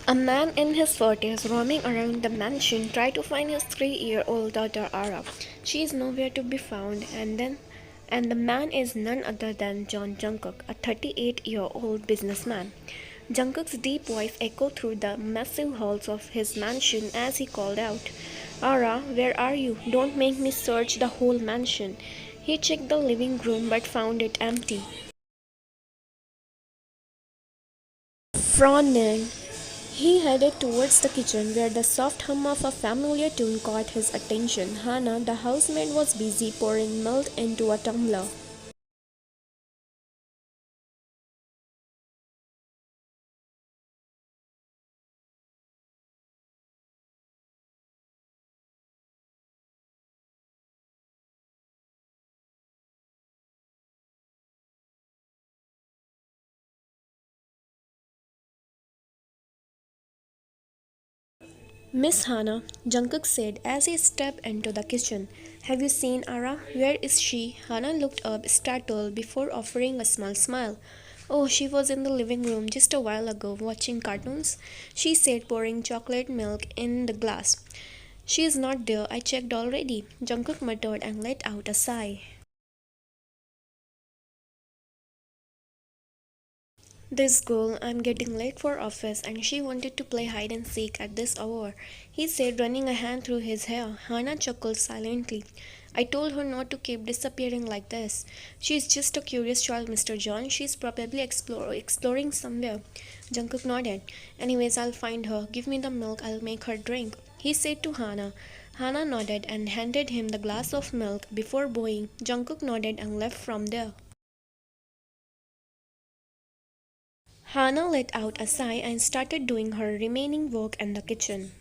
A man in his 40s roaming around the mansion tried to find his 3-year-old daughter Ara. She is nowhere to be found, and the man is none other than Jungkook, a 38-year-old businessman. Jungkook's deep voice echoed through the massive halls of his mansion as he called out, "Ara, where are you? Don't make me search the whole mansion." He checked the living room but found it empty. Frowning, he headed towards the kitchen where the soft hum of a familiar tune caught his attention. Hannah, the housemaid, was busy pouring milk into a tumbler. "Miss Hannah," Jungkook said as he stepped into the kitchen. "Have you seen Ara? Where is she?" Hannah looked up, startled, before offering a small smile. "Oh, she was in the living room just a while ago, watching cartoons," she said, pouring chocolate milk in the glass. "She is not there. I checked already." Jungkook muttered and let out a sigh. "This girl, I'm getting late for office and she wanted to play hide and seek at this hour," he said, running a hand through his hair. Hannah chuckled silently. "I told her not to keep disappearing like this. She's just a curious child, Mr. John. She's probably exploring somewhere." Jungkook nodded. "Anyways, I'll find her. Give me the milk, I'll make her drink," he said to Hannah. Hannah nodded and handed him the glass of milk before bowing. Jungkook nodded and left from there. Hannah let out a sigh and started doing her remaining work in the kitchen.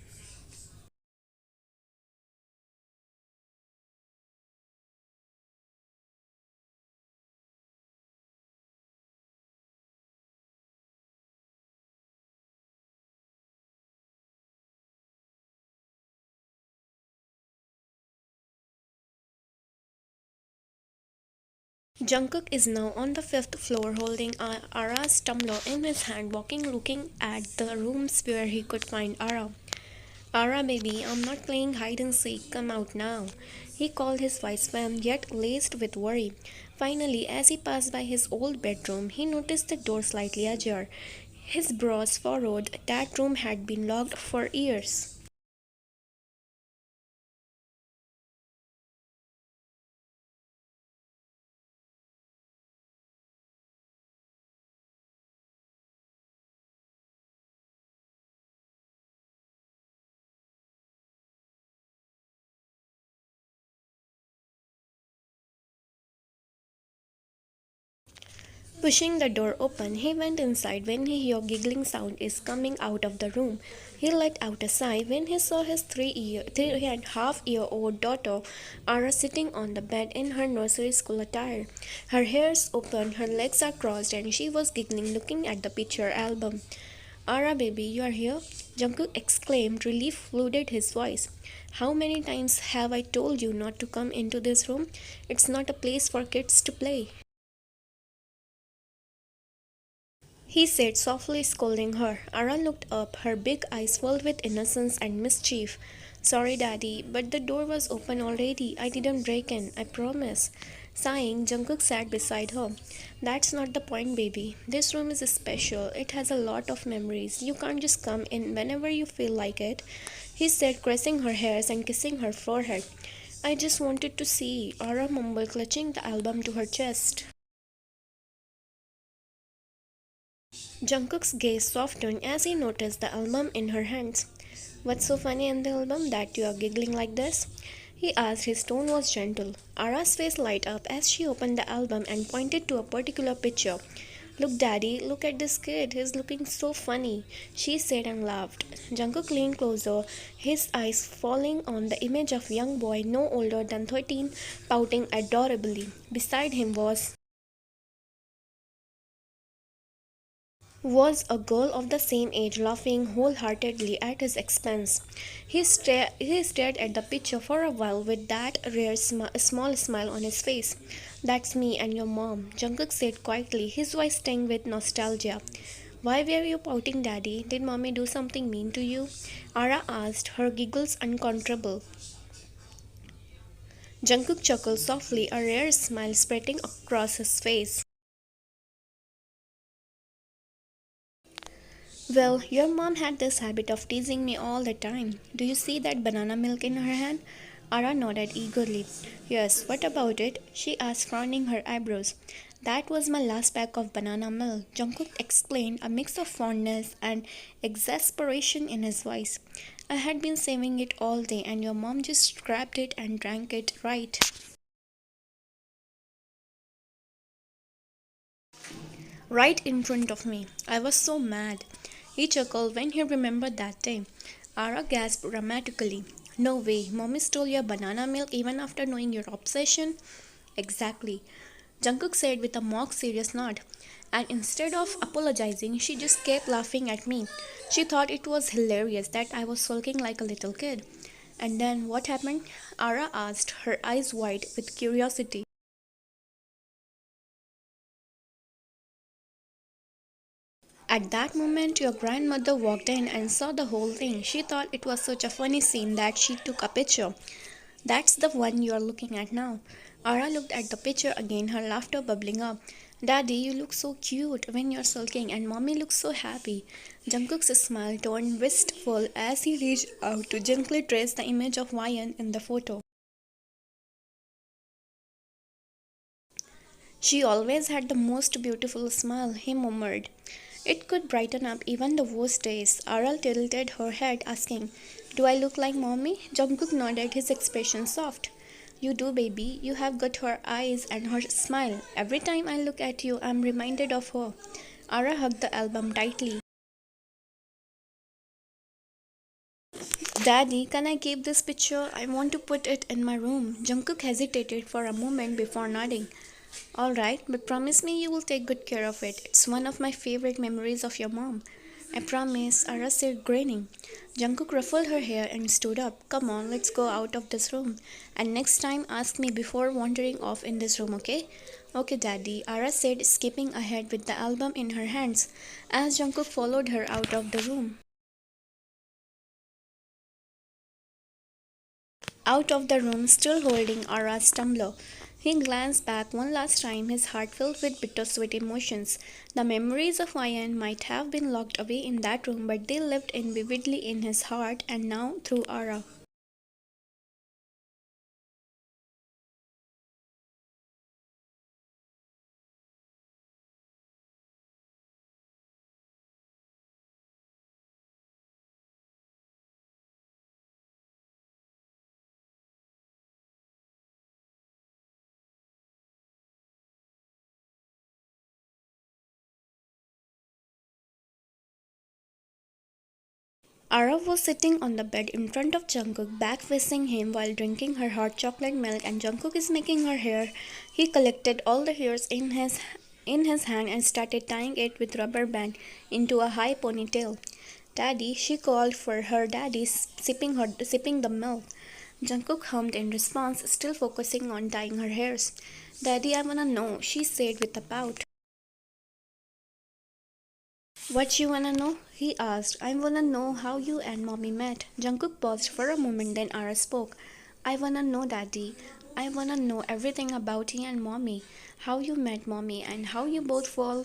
Jungkook is now on the fifth floor holding Ara's tumbler in his hand, walking looking at the rooms where he could find Ara. "Ara baby, I'm not playing hide and seek, come out now," he called, his voice firm yet laced with worry. Finally, as he passed by his old bedroom, he noticed the door slightly ajar. His brows furrowed. That room had been locked for years. Pushing the door open, he went inside. When he heard giggling sound is coming out of the room, he let out a sigh when he saw his 3.5-year-old daughter, Ara, sitting on the bed in her nursery school attire. Her hair is open, her legs are crossed, and she was giggling, looking at the picture album. "Ara, baby, you are here?" Jungkook exclaimed. Relief flooded his voice. "How many times have I told you not to come into this room? It's not a place for kids to play," he said, softly scolding her. Ara looked up, her big eyes filled with innocence and mischief. "Sorry, Daddy, but the door was open already. I didn't break in, I promise." Sighing, Jungkook sat beside her. "That's not the point, baby. This room is special. It has a lot of memories. You can't just come in whenever you feel like it," he said, caressing her hairs and kissing her forehead. "I just wanted to see," Ara mumbled, clutching the album to her chest. Jungkook's gaze softened as he noticed the album in her hands. "What's so funny in the album that you are giggling like this?" he asked. His tone was gentle. Ara's face lighted up as she opened the album and pointed to a particular picture. "Look, Daddy, look at this kid. He's looking so funny," she said and laughed. Jungkook leaned closer, his eyes falling on the image of a young boy no older than 13, pouting adorably. Beside him was a girl of the same age laughing wholeheartedly at his expense. He stared at the picture for a while with that rare small smile on his face. "That's me and your mom," Jungkook said quietly, his voice tinged with nostalgia. Why were you pouting, Daddy? Did mommy do something mean to you? Ara asked, her giggles uncontrollable. Jungkook chuckled softly, a rare smile spreading across his face. Well, your mom had this habit of teasing me all the time. Do you see that banana milk in her hand? Ara nodded eagerly. Yes, what about it? She asked, frowning her eyebrows. That was my last pack of banana milk, Jungkook explained, a mix of fondness and exasperation in his voice. I had been saving it all day, and your mom just grabbed it and drank it right. Right in front of me. I was so mad. He chuckled when he remembered that day. Ara gasped dramatically. No way, mommy stole your banana milk even after knowing your obsession? Exactly. Jungkook said with a mock serious nod. And instead of apologizing, she just kept laughing at me. She thought it was hilarious that I was sulking like a little kid. And then what happened? Ara asked, her eyes wide with curiosity. At that moment, your grandmother walked in and saw the whole thing. She thought it was such a funny scene that she took a picture. That's the one you are looking at now. Ara looked at the picture again, her laughter bubbling up. Daddy, you look so cute when you're sulking, and mommy looks so happy. Jungkook's smile turned wistful as he reached out to gently trace the image of Ryan in the photo. She always had the most beautiful smile, he murmured. It could brighten up even the worst days. Aral tilted her head, asking, Do I look like mommy? Jungkook nodded, his expression soft. You do, baby. You have got her eyes and her smile. Every time I look at you, I'm reminded of her. Ara hugged the album tightly. Daddy, can I keep this picture? I want to put it in my room. Jungkook hesitated for a moment before nodding. All right, but promise me you will take good care of it. It's one of my favorite memories of your mom. I promise, Ara said, grinning. Jungkook ruffled her hair and stood up. Come on, let's go out of this room. And next time, ask me before wandering off in this room, okay? Okay, Daddy, Ara said, skipping ahead with the album in her hands, as Jungkook followed her out of the room. Out of the room, still holding Ara's tumbler. He glanced back one last time, his heart filled with bittersweet emotions. The memories of Ian might have been locked away in that room, but they lived in vividly in his heart, and now through Ara. Ara was sitting on the bed in front of Jungkook, back facing him while drinking her hot chocolate milk, and Jungkook is making her hair. He collected all the hairs in his hand and started tying it with rubber band into a high ponytail. Daddy, she called for her daddy, sipping the milk. Jungkook hummed in response, still focusing on tying her hairs. Daddy, I wanna know, she said with a pout. What you wanna know? He asked. I wanna know how you and mommy met. Jungkook paused for a moment, then Ara spoke. I wanna know, Daddy. I wanna know everything about you and mommy. How you met mommy and how you both fall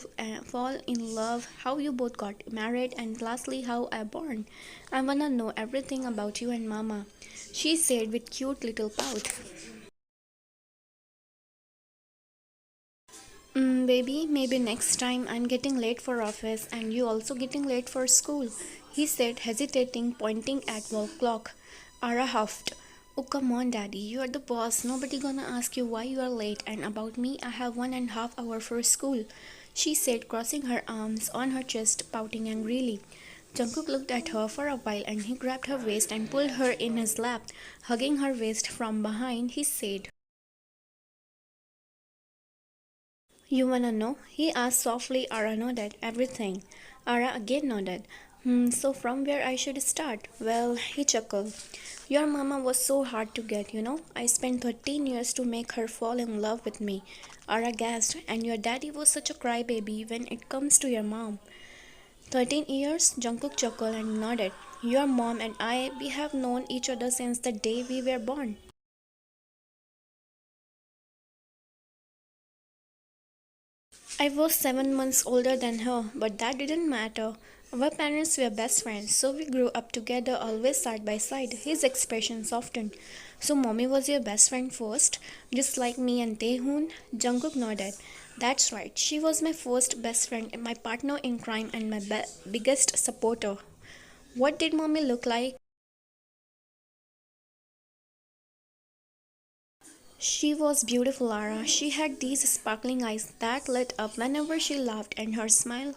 in love, how you both got married, and lastly how I born. I wanna know everything about you and mama, she said with cute little pout. Baby, maybe next time. I'm getting late for office and you also getting late for school, he said, hesitating, pointing at wall clock. Ara huffed. Oh, come on, Daddy. You are the boss. Nobody gonna ask you why you are late. And about me, I have 1.5 hours for school, she said, crossing her arms on her chest, pouting angrily. Jungkook looked at her for a while and he grabbed her waist and pulled her in his lap. Hugging her waist from behind, he said, You wanna know? He asked softly. Ara nodded. Everything. Ara again nodded. So from where I should start? Well, he chuckled. Your mama was so hard to get, you know. I spent 13 years to make her fall in love with me. Ara gasped. And your daddy was such a crybaby when it comes to your mom. 13 years? Jungkook chuckled and nodded. Your mom and I, we have known each other since the day we were born. I was 7 months older than her, but that didn't matter. Our parents were best friends, so we grew up together, always side by side. His expression softened. So, mommy was your best friend first, just like me and Taehyung? Jungkook nodded. That's right, she was my first best friend, my partner in crime, and my biggest supporter. What did mommy look like? She was beautiful, Lara. She had these sparkling eyes that lit up whenever she laughed, and her smile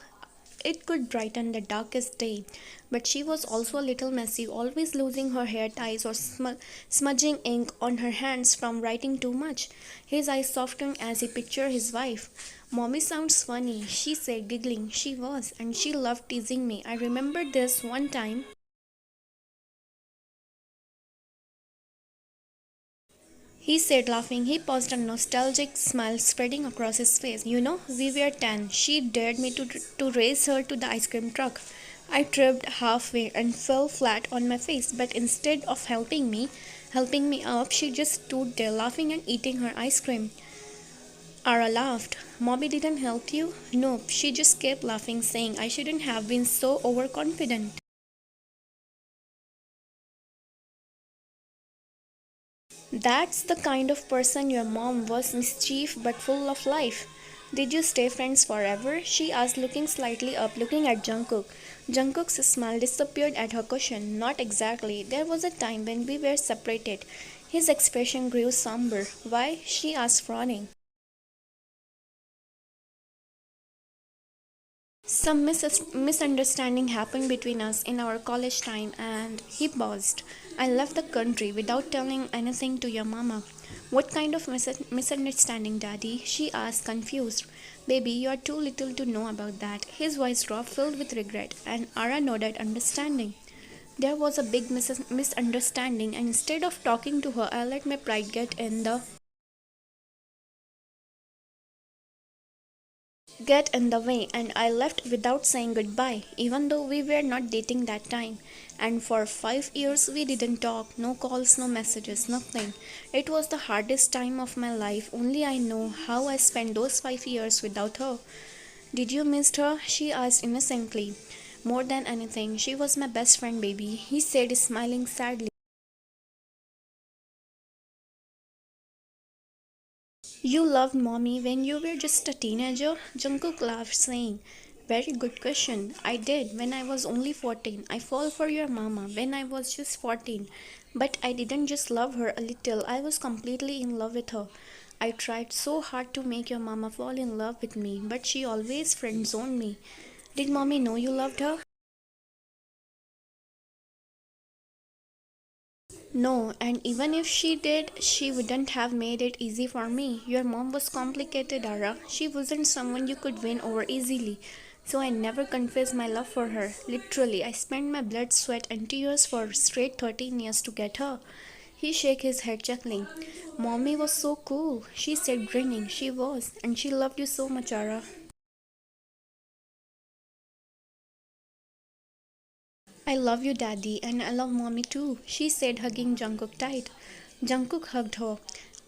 it could brighten the darkest day. But she was also a little messy, always losing her hair ties or smudging ink on her hands from writing too much. His eyes softened as he pictured his wife. Mommy sounds funny, she said, giggling. She was, and she loved teasing me. I remember this one time. He said, laughing. He paused, a nostalgic smile spreading across his face. You know, we were 10. She dared me to race her to the ice cream truck. I tripped halfway and fell flat on my face, but instead of helping me up, she just stood there laughing and eating her ice cream. Ara laughed. Mommy didn't help you? Nope, she just kept laughing, saying I shouldn't have been so overconfident. That's the kind of person your mom was, mischief but full of life. Did you stay friends forever? She asked, looking slightly up, looking at Jungkook. Jungkook's smile disappeared at her question. Not exactly. There was a time when we were separated. His expression grew somber. Why? She asked, frowning. Some misunderstanding happened between us in our college time, and he paused. I left the country without telling anything to your mama. What kind of misunderstanding, Daddy? She asked, confused. Baby, you are too little to know about that. His voice dropped, filled with regret, and Ara nodded, understanding. There was a big misunderstanding, and instead of talking to her, I let my pride get in the way, and I left without saying goodbye, even though we were not dating that time. And for 5 years we didn't talk, no calls, no messages, nothing. It was the hardest time of my life. Only I know how I spent those 5 years without her. Did you miss her? She asked innocently. More than anything, she was my best friend, baby, he said, smiling sadly. You loved mommy when you were just a teenager? Jungkook laughed, saying, very good question. I did when I was only 14. I fall for your mama when I was just 14. But I didn't just love her a little, I was completely in love with her. I tried so hard to make your mama fall in love with me, but she always friend zoned me. Did mommy know you loved her? No, and even if she did, she wouldn't have made it easy for me. Your mom was complicated, Ara. She wasn't someone you could win over easily. So I never confessed my love for her. Literally, I spent my blood, sweat, and tears for straight 13 years to get her. He shook his head, chuckling. Mommy was so cool, she said, grinning. She was, and she loved you so much, Ara. I love you, Daddy, and I love Mommy too, she said, hugging Jungkook tight. Jungkook hugged her.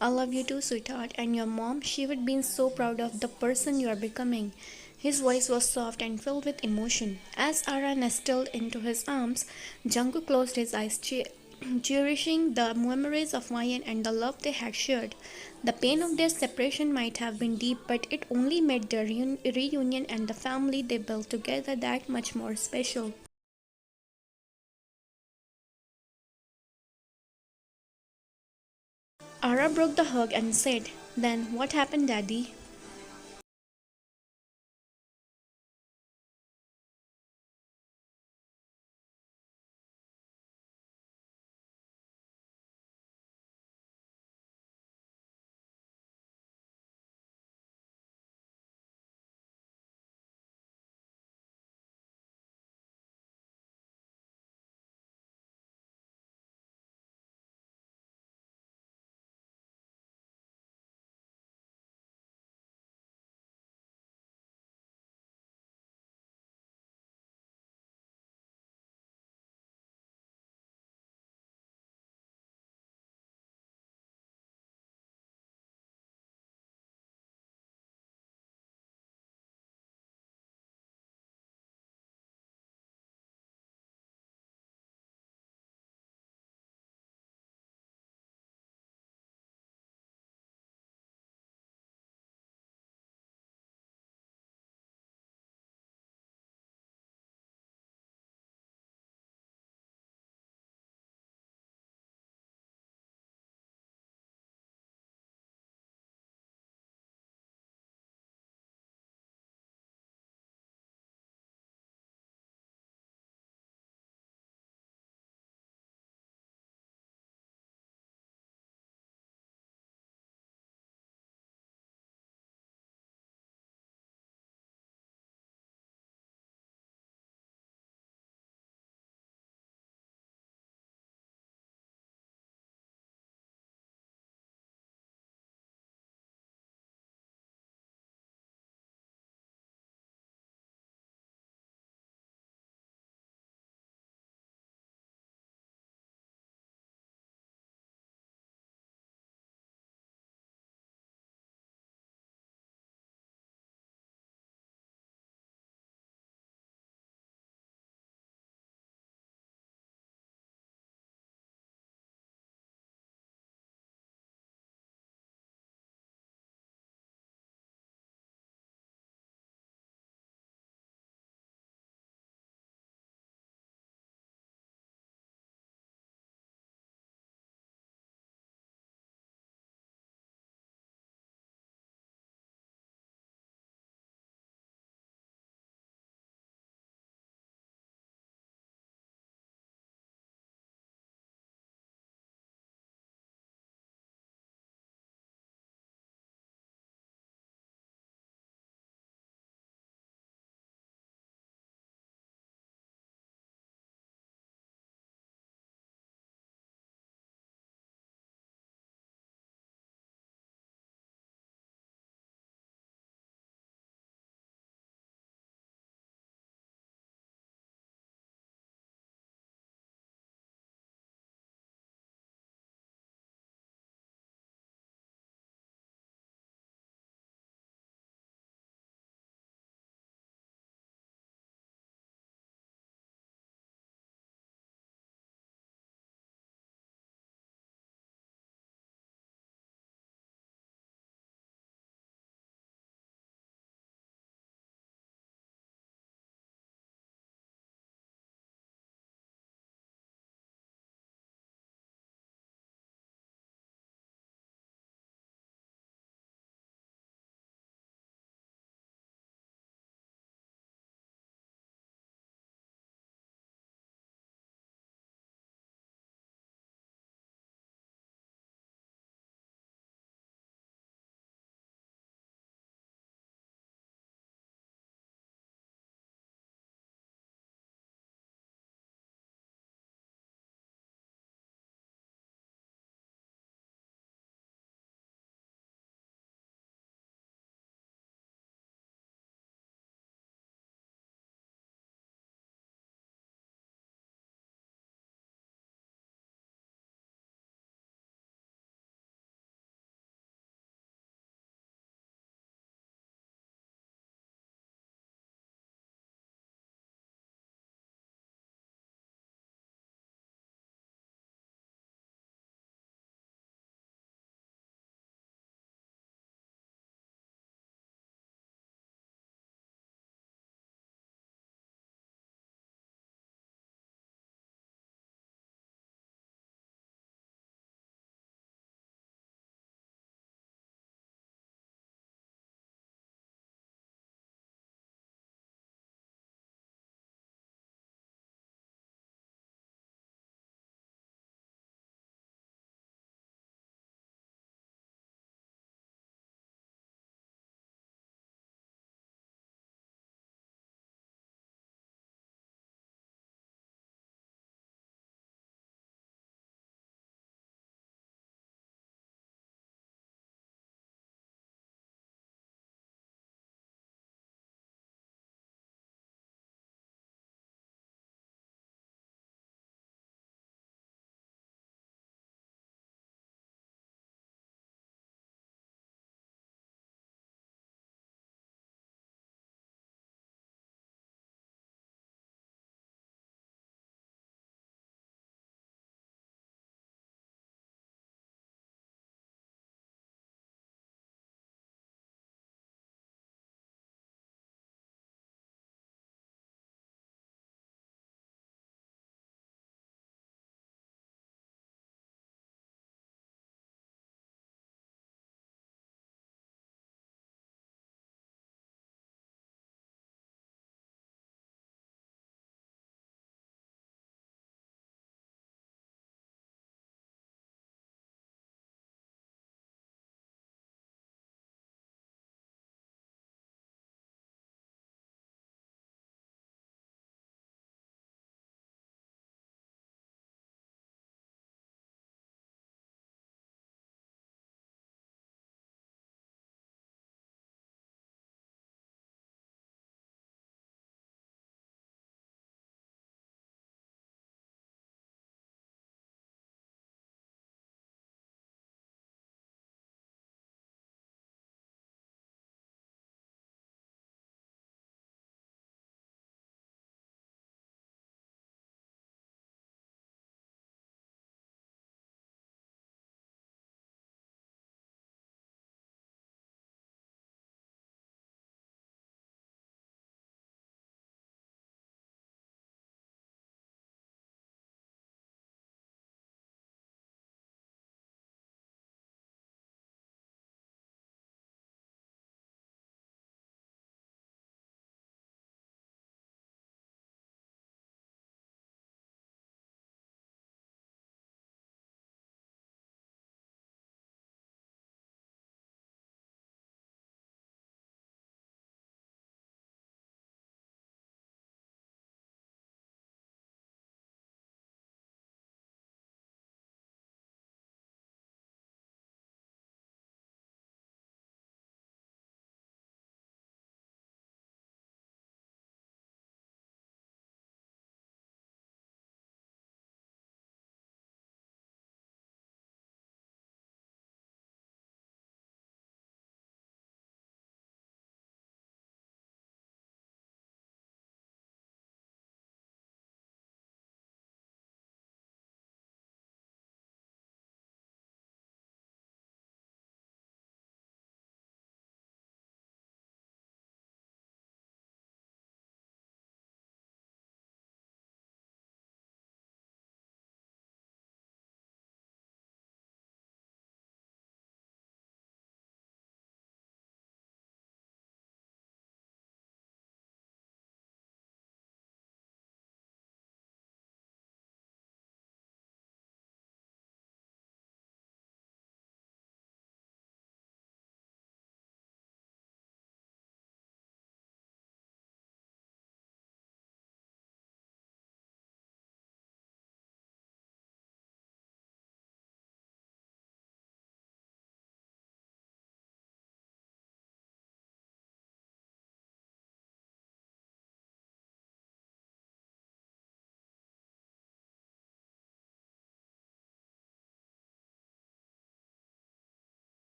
I love you too, sweetheart, and your mom, she would be so proud of the person you are becoming. His voice was soft and filled with emotion. As Ara nestled into his arms, Jungkook closed his eyes, cherishing the memories of Ryan and the love they had shared. The pain of their separation might have been deep, but it only made their reunion and the family they built together that much more special. Ara broke the hug and said, then what happened, Daddy?